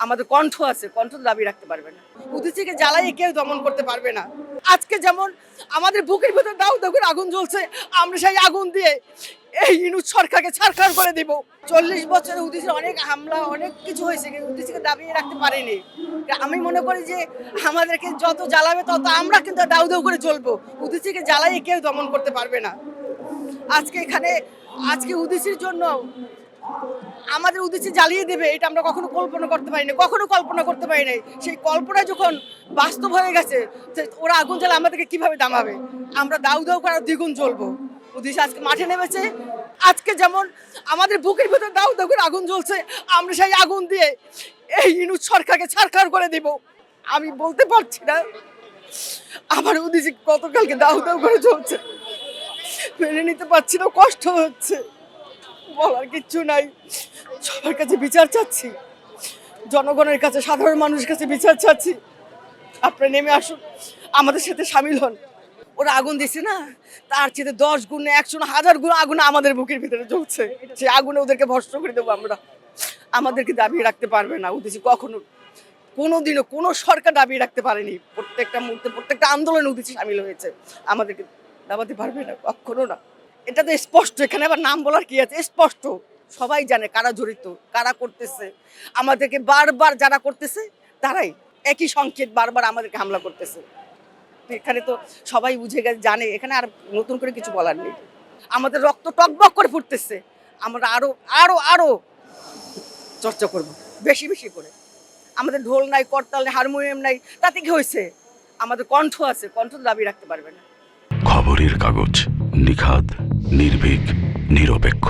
আমাদের কণ্ঠ আছে, কণ্ঠ দাবি রাখতে পারবে না। উদীচীকে জ্বালাইয়ে কেউ দমন করতে পারবে না। আজকে যেমন আমাদের বুকের ভিতরে দাউ দাউ করে আগুন জ্বলছে, আমরা সেই আগুন দিয়ে এই ইউনূস সরকারকে ছারখার করে দিব। 40 বছরে উদীচীর অনেক হামলা, অনেক কিছু হয়েছে, কিন্তু উদীচীকে দাবিয়ে রাখতে পারেনি। আমি মনে করি যে আমাদেরকে যত জ্বালাবে তত আমরা কিন্তু দাউ দাউ করে জ্বলবো। উদীচীকে জ্বালাইয়ে কেউ দমন করতে পারবে না। আজকে উদীচীর জন্য আমাদের উদীচী জ্বালিয়ে দেবে, এটা আমরা কখনো কল্পনা করতে পারিনি, কখনো কল্পনা করতে পারি নাই। সেই কল্পনা যখন বাস্তব হয়ে গেছে, ওরা আগুন জ্বালা আমাদেরকে কিভাবে দামাবে? আমরা দাউ দাউ করে দ্বিগুণ জ্বলবো। উদীচী আজকে মাঠে নেমেছে। আজকে যেমন আমাদের বুকের ভিতরে দাউ দাউ করে আগুন জ্বলছে, আমরা সেই আগুন দিয়ে এই ইউনূস সরকারকে ছারখার করে দিব। আমি বলতে পারছি না আমার উদীচী গতকালকে দাউ দাউ করে জ্বলছে, মেনে নিতে পারছি না, কষ্ট হচ্ছে, বলার কিচ্ছু নাই। সবার কাছে বিচার চাচ্ছি, জনগণের কাছে, সাধারণ মানুষের কাছে বিচার চাচ্ছি। আপনারা নেমে আসুন, আমাদের সাথে সামিল হন। ওরা আগুন দিছে না, তার চেয়ে 10 গুণ, 100 না 1000 গুণ আগুন আমাদের বুকের ভিতরে জ্বলছে। সেই আগুনে ওদেরকে ভস্ম করে দেবো আমরা। আমাদেরকে দাবিয়ে রাখতে পারবে না উদীচী কখনো, কোনোদিনও কোনো সরকার দাবিয়ে রাখতে পারেনি। প্রত্যেকটা মুহূর্তে, প্রত্যেকটা আন্দোলনে উদীচী সামিল হয়েছে, আমাদেরকে দাবাতে পারবে না, কখনো না। এটা তো স্পষ্ট, এখানে আবার নাম বলার কি আছে? স্পষ্ট, সবাই জানে কারা জড়িত, কারা করতেছে। আমাদেরকে বারবার যারা করতেছে তারাই একই সংকেত বারবার আমাদেরকে হামলা করতেছে। এখানে তো সবাই বুঝে গেছে, জানে, এখানে আর নতুন করে কিছু বলার নেই। আমাদের রক্ত টকবক করে ফুটতেছে, আমরা আরো আরো আরো চর্চা করব, বেশি বেশি করে। আমাদের ঢোল নাই, করতাল নাই, হারমোনিয়াম নাই, তাতে কি হয়েছে? আমাদের কণ্ঠ আছে, কণ্ঠ দাবি রাখতে পারবে না। খবরের কাগজ, নিখাদ, নির্ভীক, নিরপেক্ষ।